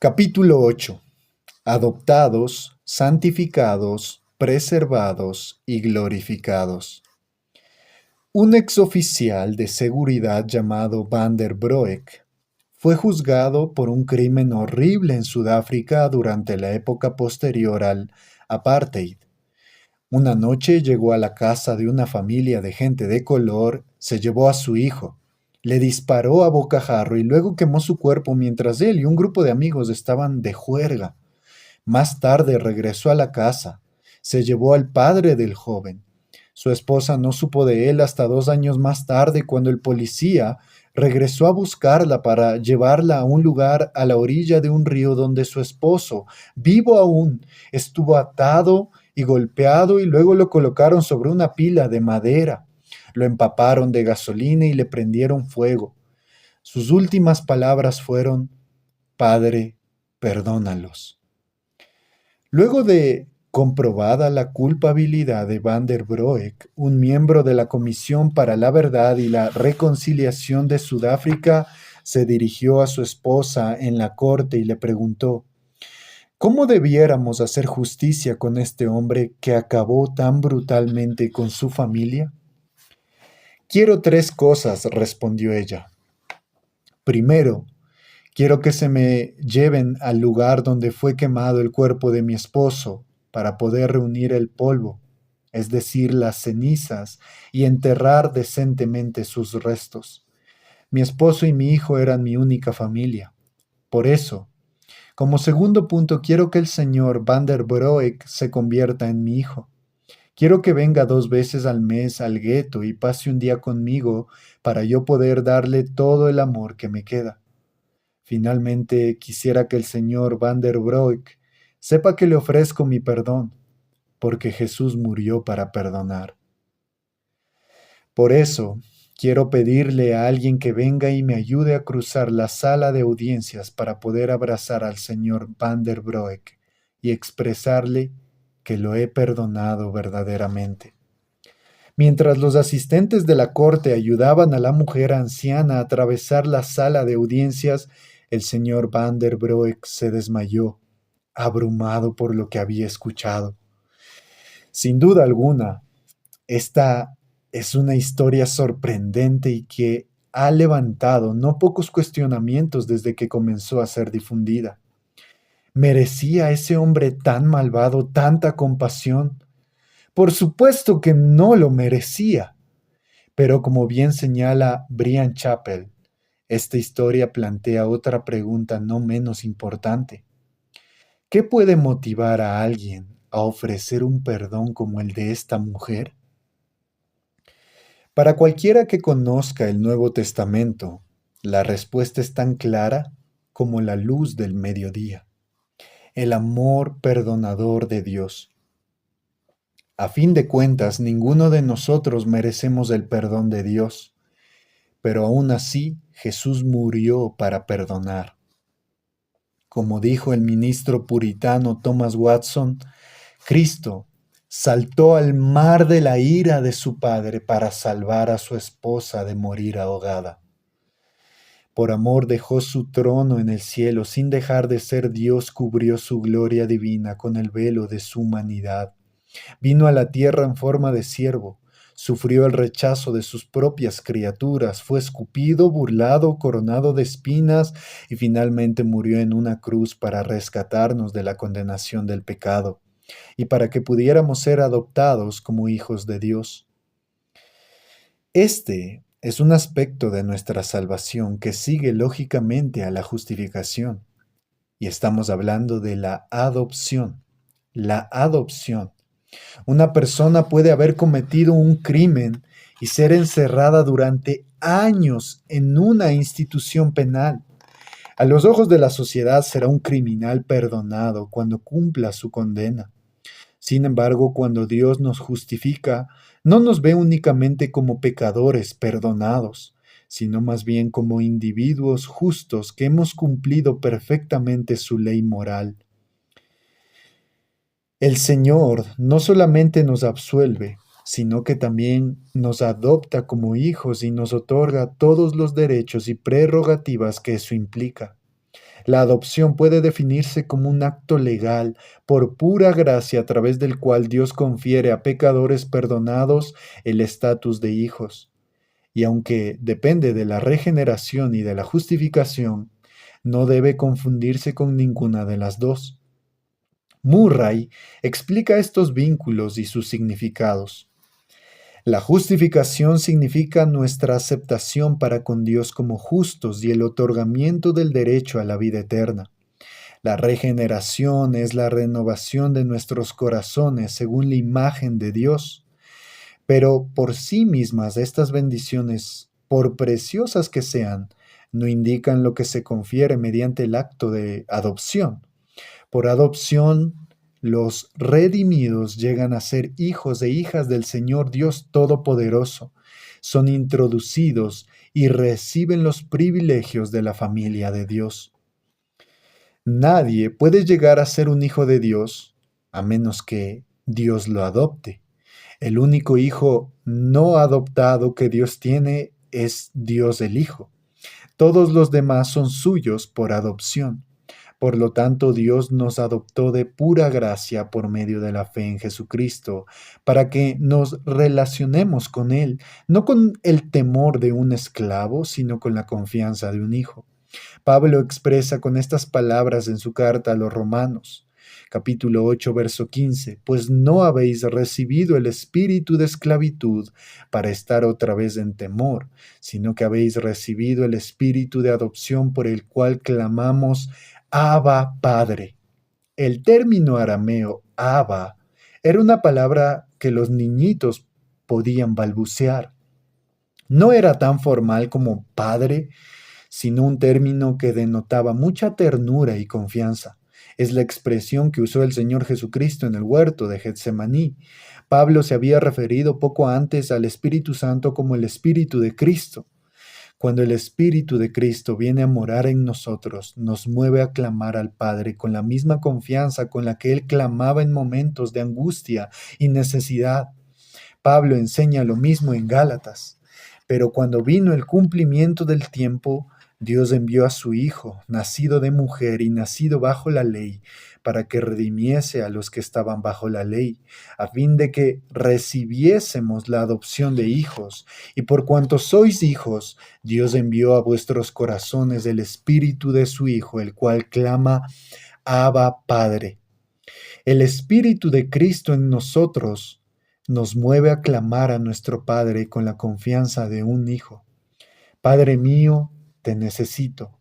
Capítulo 8. Adoptados, santificados, preservados y glorificados. Un exoficial de seguridad llamado Van der Broek fue juzgado por un crimen horrible en Sudáfrica durante la época posterior al apartheid. Una noche llegó a la casa de una familia de gente de color, se llevó a su hijo, le disparó a bocajarro y luego quemó su cuerpo mientras él y un grupo de amigos estaban de juerga. Más tarde regresó a la casa, se llevó al padre del joven. Su esposa no supo de él hasta 2 años más tarde, cuando el policía regresó a buscarla para llevarla a un lugar a la orilla de un río donde su esposo, vivo aún, estuvo atado y golpeado, y luego lo colocaron sobre una pila de madera. Lo empaparon de gasolina y le prendieron fuego. Sus últimas palabras fueron: Padre, perdónalos. Luego de comprobada la culpabilidad de Van der Broek, un miembro de la Comisión para la Verdad y la Reconciliación de Sudáfrica se dirigió a su esposa en la corte y le preguntó: ¿cómo debiéramos hacer justicia con este hombre que acabó tan brutalmente con su familia? Quiero 3 cosas, respondió ella. Primero, quiero que se me lleven al lugar donde fue quemado el cuerpo de mi esposo para poder reunir el polvo, es decir, las cenizas, y enterrar decentemente sus restos. Mi esposo y mi hijo eran mi única familia. Por eso, como segundo punto, quiero que el señor Van der Broek se convierta en mi hijo. Quiero que venga 2 veces al mes al gueto y pase un día conmigo para yo poder darle todo el amor que me queda. Finalmente, quisiera que el señor Van der Broek sepa que le ofrezco mi perdón, porque Jesús murió para perdonar. Por eso, quiero pedirle a alguien que venga y me ayude a cruzar la sala de audiencias para poder abrazar al señor Van der Broek y expresarle que lo he perdonado verdaderamente. Mientras los asistentes de la corte ayudaban a la mujer anciana a atravesar la sala de audiencias, el señor Van der Broek se desmayó, abrumado por lo que había escuchado. Sin duda alguna, esta es una historia sorprendente y que ha levantado no pocos cuestionamientos desde que comenzó a ser difundida. ¿Merecía ese hombre tan malvado tanta compasión? Por supuesto que no lo merecía. Pero como bien señala Brian Chappell, esta historia plantea otra pregunta no menos importante. ¿Qué puede motivar a alguien a ofrecer un perdón como el de esta mujer? Para cualquiera que conozca el Nuevo Testamento, la respuesta es tan clara como la luz del mediodía: el amor perdonador de Dios. A fin de cuentas, ninguno de nosotros merecemos el perdón de Dios, pero aún así Jesús murió para perdonar. Como dijo el ministro puritano Thomas Watson, Cristo saltó al mar de la ira de su Padre para salvar a su esposa de morir ahogada. Por amor dejó su trono en el cielo, sin dejar de ser Dios, cubrió su gloria divina con el velo de su humanidad. Vino a la tierra en forma de siervo, sufrió el rechazo de sus propias criaturas, fue escupido, burlado, coronado de espinas y finalmente murió en una cruz para rescatarnos de la condenación del pecado y para que pudiéramos ser adoptados como hijos de Dios. Este es un aspecto de nuestra salvación que sigue lógicamente a la justificación, y estamos hablando de la adopción. La adopción. Una persona puede haber cometido un crimen y ser encerrada durante años en una institución penal. A los ojos de la sociedad será un criminal perdonado cuando cumpla su condena. Sin embargo, cuando Dios nos justifica, no nos ve únicamente como pecadores perdonados, sino más bien como individuos justos que hemos cumplido perfectamente su ley moral. El Señor no solamente nos absuelve, sino que también nos adopta como hijos y nos otorga todos los derechos y prerrogativas que eso implica. La adopción puede definirse como un acto legal por pura gracia a través del cual Dios confiere a pecadores perdonados el estatus de hijos. Y aunque depende de la regeneración y de la justificación, no debe confundirse con ninguna de las dos. Murray explica estos vínculos y sus significados. La justificación significa nuestra aceptación para con Dios como justos y el otorgamiento del derecho a la vida eterna. La regeneración es la renovación de nuestros corazones según la imagen de Dios. Pero por sí mismas estas bendiciones, por preciosas que sean, no indican lo que se confiere mediante el acto de adopción. Por adopción, los redimidos llegan a ser hijos e hijas del Señor Dios Todopoderoso. Son introducidos y reciben los privilegios de la familia de Dios. Nadie puede llegar a ser un hijo de Dios a menos que Dios lo adopte. El único hijo no adoptado que Dios tiene es Dios el Hijo. Todos los demás son suyos por adopción. Por lo tanto, Dios nos adoptó de pura gracia por medio de la fe en Jesucristo, para que nos relacionemos con Él, no con el temor de un esclavo, sino con la confianza de un hijo. Pablo expresa con estas palabras en su carta a los Romanos, capítulo 8, verso 15, pues no habéis recibido el espíritu de esclavitud para estar otra vez en temor, sino que habéis recibido el espíritu de adopción por el cual clamamos, Abba, Padre. El término arameo Abba era una palabra que los niñitos podían balbucear. No era tan formal como Padre, sino un término que denotaba mucha ternura y confianza. Es la expresión que usó el Señor Jesucristo en el huerto de Getsemaní. Pablo se había referido poco antes al Espíritu Santo como el Espíritu de Cristo. Cuando el Espíritu de Cristo viene a morar en nosotros, nos mueve a clamar al Padre con la misma confianza con la que Él clamaba en momentos de angustia y necesidad. Pablo enseña lo mismo en Gálatas. Pero cuando vino el cumplimiento del tiempo, Dios envió a su Hijo, nacido de mujer y nacido bajo la ley, para que redimiese a los que estaban bajo la ley, a fin de que recibiésemos la adopción de hijos. Y por cuanto sois hijos, Dios envió a vuestros corazones el Espíritu de su Hijo, el cual clama, Abba, Padre. El Espíritu de Cristo en nosotros nos mueve a clamar a nuestro Padre con la confianza de un hijo. Padre mío, te necesito.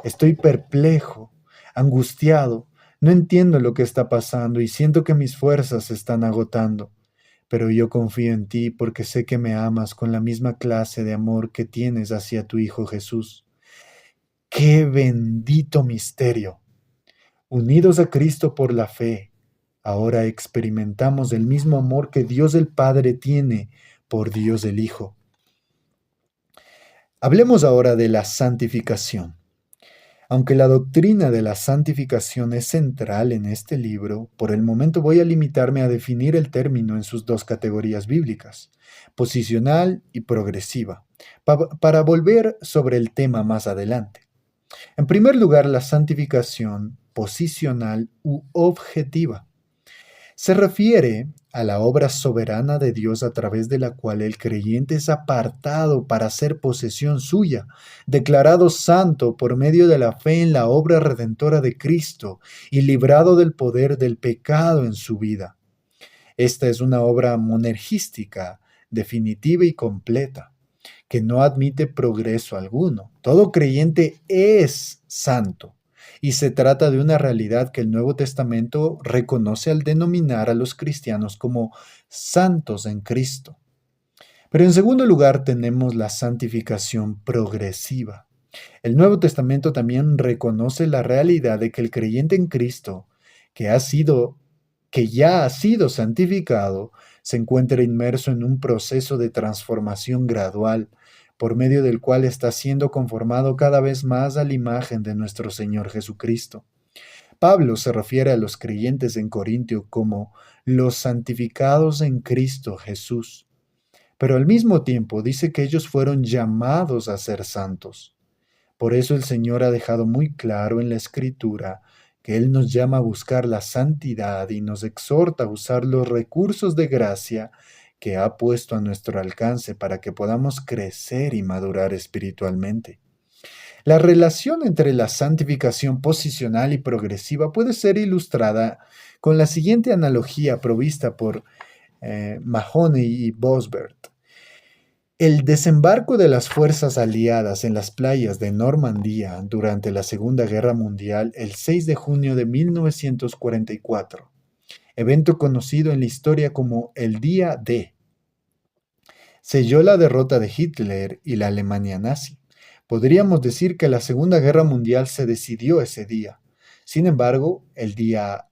Estoy perplejo, angustiado, no entiendo lo que está pasando y siento que mis fuerzas se están agotando. Pero yo confío en ti porque sé que me amas con la misma clase de amor que tienes hacia tu Hijo Jesús. ¡Qué bendito misterio! Unidos a Cristo por la fe, ahora experimentamos el mismo amor que Dios el Padre tiene por Dios el Hijo. Hablemos ahora de la santificación. Aunque la doctrina de la santificación es central en este libro, por el momento voy a limitarme a definir el término en sus dos categorías bíblicas, posicional y progresiva, para volver sobre el tema más adelante. En primer lugar, la santificación posicional u objetiva. Se refiere a la obra soberana de Dios a través de la cual el creyente es apartado para ser posesión suya, declarado santo por medio de la fe en la obra redentora de Cristo y librado del poder del pecado en su vida. Esta es una obra monergística, definitiva y completa, que no admite progreso alguno. Todo creyente es santo. Y se trata de una realidad que el Nuevo Testamento reconoce al denominar a los cristianos como santos en Cristo. Pero en segundo lugar tenemos la santificación progresiva. El Nuevo Testamento también reconoce la realidad de que el creyente en Cristo, que ya ha sido santificado, se encuentra inmerso en un proceso de transformación gradual, por medio del cual está siendo conformado cada vez más a la imagen de nuestro Señor Jesucristo. Pablo se refiere a los creyentes en Corintio como los santificados en Cristo Jesús, pero al mismo tiempo dice que ellos fueron llamados a ser santos. Por eso el Señor ha dejado muy claro en la Escritura que Él nos llama a buscar la santidad y nos exhorta a usar los recursos de gracia que ha puesto a nuestro alcance para que podamos crecer y madurar espiritualmente. La relación entre la santificación posicional y progresiva puede ser ilustrada con la siguiente analogía provista por Mahoney y Bosbert. El desembarco de las fuerzas aliadas en las playas de Normandía durante la Segunda Guerra Mundial el 6 de junio de 1944, evento conocido en la historia como el Día D, selló la derrota de Hitler y la Alemania nazi. Podríamos decir que la Segunda Guerra Mundial se decidió ese día. Sin embargo, el día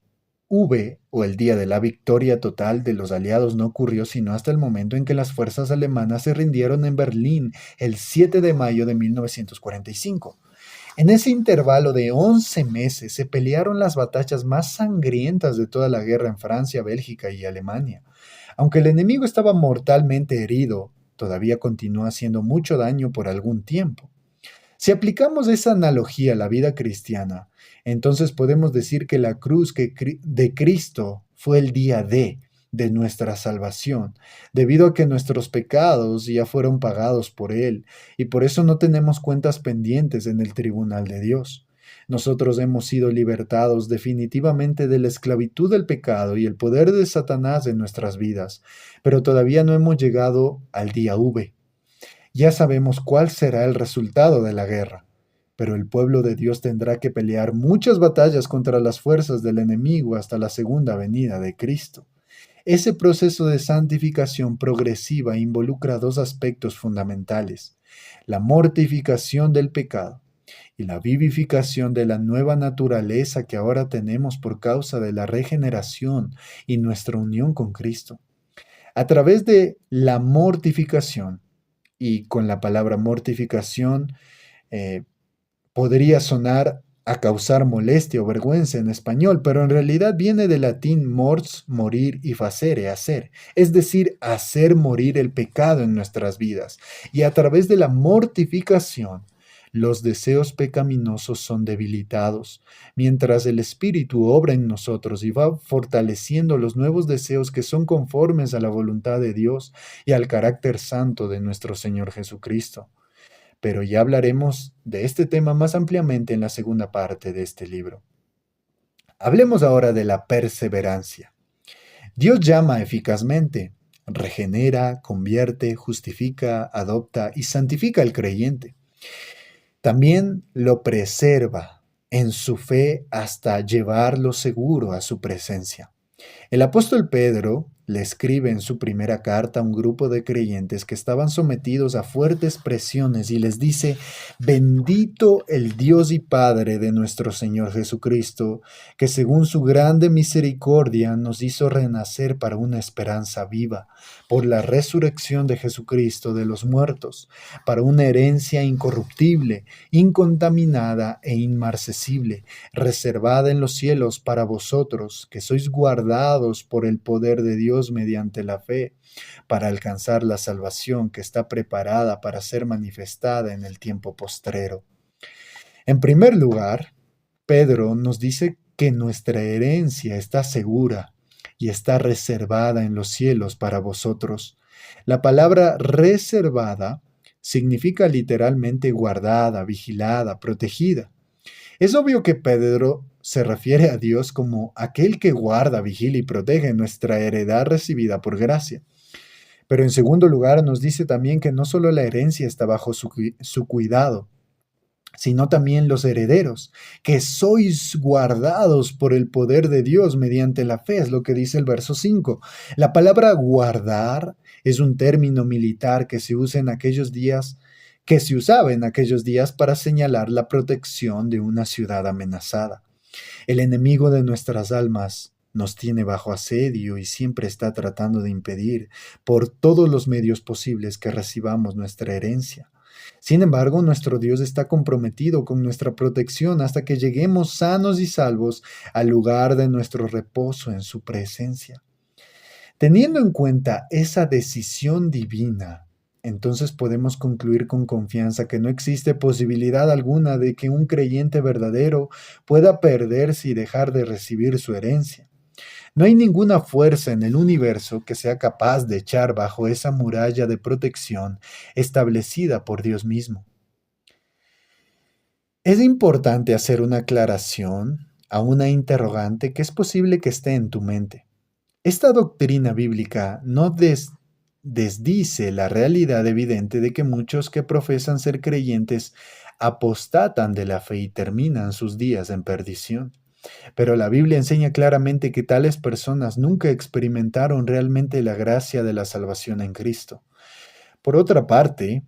V, o el día de la victoria total de los aliados, no ocurrió sino hasta el momento en que las fuerzas alemanas se rindieron en Berlín el 7 de mayo de 1945. En ese intervalo de 11 meses se pelearon las batallas más sangrientas de toda la guerra en Francia, Bélgica y Alemania. Aunque el enemigo estaba mortalmente herido, todavía continuó haciendo mucho daño por algún tiempo. Si aplicamos esa analogía a la vida cristiana, entonces podemos decir que la cruz de Cristo fue el día de nuestra salvación, debido a que nuestros pecados ya fueron pagados por Él, y por eso no tenemos cuentas pendientes en el tribunal de Dios. Nosotros hemos sido libertados definitivamente de la esclavitud del pecado y el poder de Satanás en nuestras vidas, pero todavía no hemos llegado al día V. Ya sabemos cuál será el resultado de la guerra, pero el pueblo de Dios tendrá que pelear muchas batallas contra las fuerzas del enemigo hasta la segunda venida de Cristo. Ese proceso de santificación progresiva involucra dos aspectos fundamentales: la mortificación del pecado y la vivificación de la nueva naturaleza que ahora tenemos por causa de la regeneración y nuestra unión con Cristo. A través de la mortificación, y con la palabra mortificación eh, podría sonar a causar molestia o vergüenza en español, pero en realidad viene del latín mors, morir, y facere, hacer, es decir, hacer morir el pecado en nuestras vidas. Y a través de la mortificación, los deseos pecaminosos son debilitados, mientras el Espíritu obra en nosotros y va fortaleciendo los nuevos deseos que son conformes a la voluntad de Dios y al carácter santo de nuestro Señor Jesucristo. Pero ya hablaremos de este tema más ampliamente en la segunda parte de este libro. Hablemos ahora de la perseverancia. Dios llama eficazmente, regenera, convierte, justifica, adopta y santifica al creyente. También lo preserva en su fe hasta llevarlo seguro a su presencia. El apóstol Pedro le escribe en su primera carta a un grupo de creyentes que estaban sometidos a fuertes presiones y les dice: bendito el Dios y Padre de nuestro Señor Jesucristo, que según su grande misericordia nos hizo renacer para una esperanza viva, por la resurrección de Jesucristo de los muertos, para una herencia incorruptible, incontaminada e inmarcesible, reservada en los cielos para vosotros, que sois guardados por el poder de Dios mediante la fe, para alcanzar la salvación que está preparada para ser manifestada en el tiempo postrero. En primer lugar, Pedro nos dice que nuestra herencia está segura y está reservada en los cielos para vosotros. La palabra reservada significa literalmente guardada, vigilada, protegida. Es obvio que Pedro se refiere a Dios como aquel que guarda, vigila y protege nuestra heredad recibida por gracia. Pero en segundo lugar nos dice también que no solo la herencia está bajo su cuidado, sino también los herederos, que sois guardados por el poder de Dios mediante la fe, es lo que dice el verso 5. La palabra guardar es un término militar que se usa en aquellos días, que se usaba en aquellos días para señalar la protección de una ciudad amenazada. El enemigo de nuestras almas nos tiene bajo asedio y siempre está tratando de impedir por todos los medios posibles que recibamos nuestra herencia. Sin embargo, nuestro Dios está comprometido con nuestra protección hasta que lleguemos sanos y salvos al lugar de nuestro reposo en su presencia. Teniendo en cuenta esa decisión divina entonces podemos concluir con confianza que no existe posibilidad alguna de que un creyente verdadero pueda perderse y dejar de recibir su herencia. No hay ninguna fuerza en el universo que sea capaz de echar bajo esa muralla de protección establecida por Dios mismo. Es importante hacer una aclaración a una interrogante que es posible que esté en tu mente. Esta doctrina bíblica no desdice la realidad evidente de que muchos que profesan ser creyentes apostatan de la fe y terminan sus días en perdición. Pero la Biblia enseña claramente que tales personas nunca experimentaron realmente la gracia de la salvación en Cristo. Por otra parte,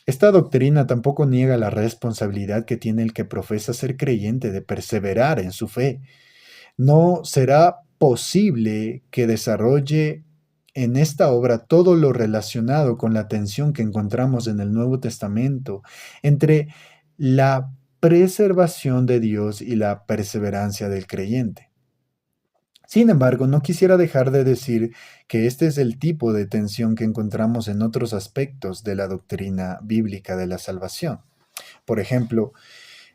esta doctrina tampoco niega la responsabilidad que tiene el que profesa ser creyente de perseverar en su fe. No será posible que desarrolle en esta obra todo lo relacionado con la tensión que encontramos en el Nuevo Testamento entre la preservación de Dios y la perseverancia del creyente. Sin embargo, no quisiera dejar de decir que este es el tipo de tensión que encontramos en otros aspectos de la doctrina bíblica de la salvación. Por ejemplo,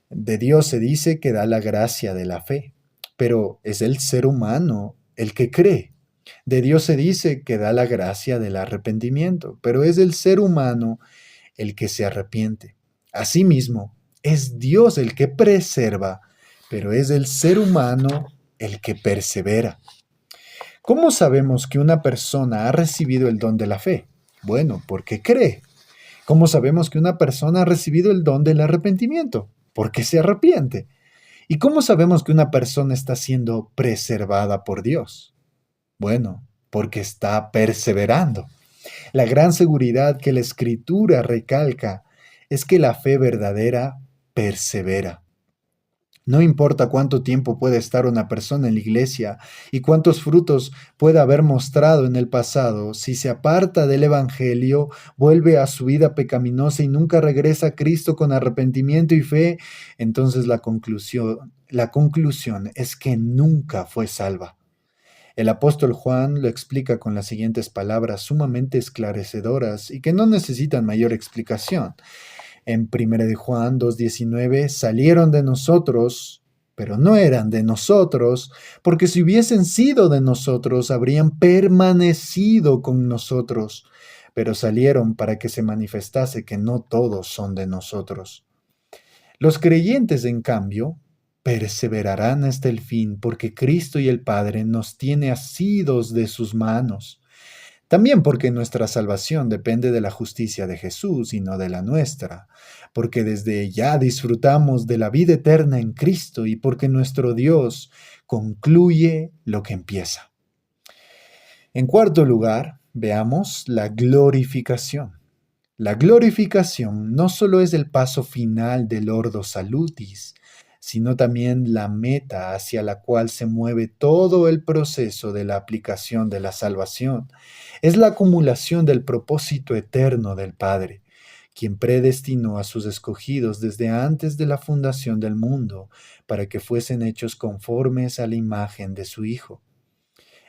de Dios se dice que da la gracia de la fe, pero es el ser humano el que cree. De Dios se dice que da la gracia del arrepentimiento, pero es el ser humano el que se arrepiente. Asimismo, es Dios el que preserva, pero es el ser humano el que persevera. ¿Cómo sabemos que una persona ha recibido el don de la fe? Bueno, porque cree. ¿Cómo sabemos que una persona ha recibido el don del arrepentimiento? Porque se arrepiente. ¿Y cómo sabemos que una persona está siendo preservada por Dios? Bueno, porque está perseverando. La gran seguridad que la Escritura recalca es que la fe verdadera persevera. No importa cuánto tiempo puede estar una persona en la iglesia y cuántos frutos pueda haber mostrado en el pasado, si se aparta del Evangelio, vuelve a su vida pecaminosa y nunca regresa a Cristo con arrepentimiento y fe, entonces la conclusión es que nunca fue salva. El apóstol Juan lo explica con las siguientes palabras sumamente esclarecedoras y que no necesitan mayor explicación. En 1 de Juan 2:19, salieron de nosotros, pero no eran de nosotros, porque si hubiesen sido de nosotros, habrían permanecido con nosotros, pero salieron para que se manifestase que no todos son de nosotros. Los creyentes, en cambio, perseverarán hasta el fin, porque Cristo y el Padre nos tiene asidos de sus manos. También porque nuestra salvación depende de la justicia de Jesús y no de la nuestra, porque desde ya disfrutamos de la vida eterna en Cristo y porque nuestro Dios concluye lo que empieza. En cuarto lugar, veamos la glorificación. La glorificación no solo es el paso final del Ordo Salutis, sino también la meta hacia la cual se mueve todo el proceso de la aplicación de la salvación. Es la acumulación del propósito eterno del Padre, quien predestinó a sus escogidos desde antes de la fundación del mundo para que fuesen hechos conformes a la imagen de su Hijo.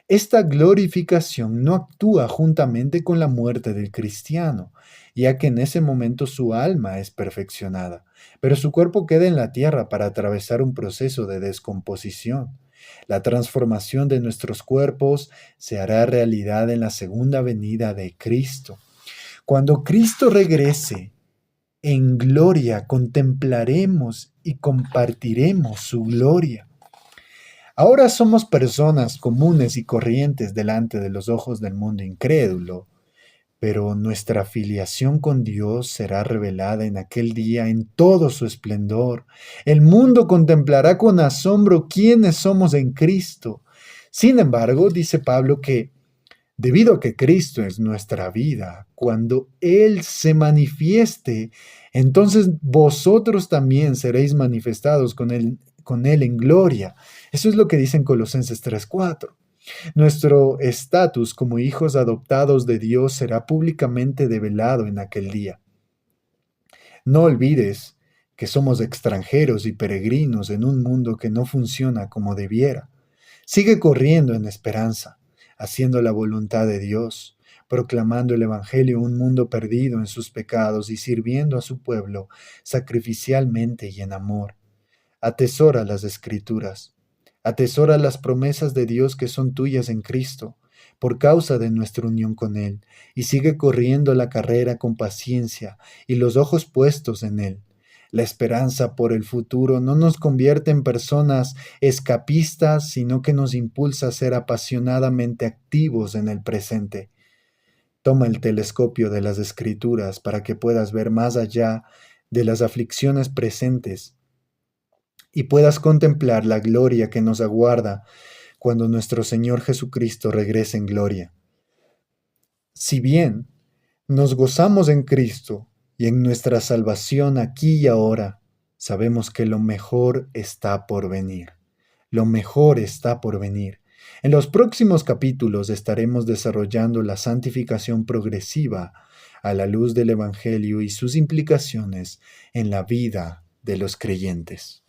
Esta glorificación no actúa juntamente con la muerte del cristiano, ya que en ese momento su alma es perfeccionada, pero su cuerpo queda en la tierra para atravesar un proceso de descomposición. La transformación de nuestros cuerpos se hará realidad en la segunda venida de Cristo. Cuando Cristo regrese en gloria, contemplaremos y compartiremos su gloria. Ahora somos personas comunes y corrientes delante de los ojos del mundo incrédulo, pero nuestra filiación con Dios será revelada en aquel día en todo su esplendor. El mundo contemplará con asombro quiénes somos en Cristo. Sin embargo, dice Pablo que debido a que Cristo es nuestra vida, cuando Él se manifieste, entonces vosotros también seréis manifestados con Él en gloria. Eso es lo que dice en Colosenses 3:4. Nuestro estatus como hijos adoptados de Dios será públicamente develado en aquel día. No olvides que somos extranjeros y peregrinos en un mundo que no funciona como debiera. Sigue corriendo en esperanza, haciendo la voluntad de Dios, proclamando el Evangelio a un mundo perdido en sus pecados y sirviendo a su pueblo sacrificialmente y en amor. Atesora las Escrituras. Atesora las promesas de Dios que son tuyas en Cristo, por causa de nuestra unión con Él, y sigue corriendo la carrera con paciencia y los ojos puestos en Él. La esperanza por el futuro no nos convierte en personas escapistas, sino que nos impulsa a ser apasionadamente activos en el presente. Toma el telescopio de las Escrituras para que puedas ver más allá de las aflicciones presentes y puedas contemplar la gloria que nos aguarda cuando nuestro Señor Jesucristo regrese en gloria. Si bien nos gozamos en Cristo y en nuestra salvación aquí y ahora, sabemos que lo mejor está por venir. Lo mejor está por venir. En los próximos capítulos estaremos desarrollando la santificación progresiva a la luz del Evangelio y sus implicaciones en la vida de los creyentes.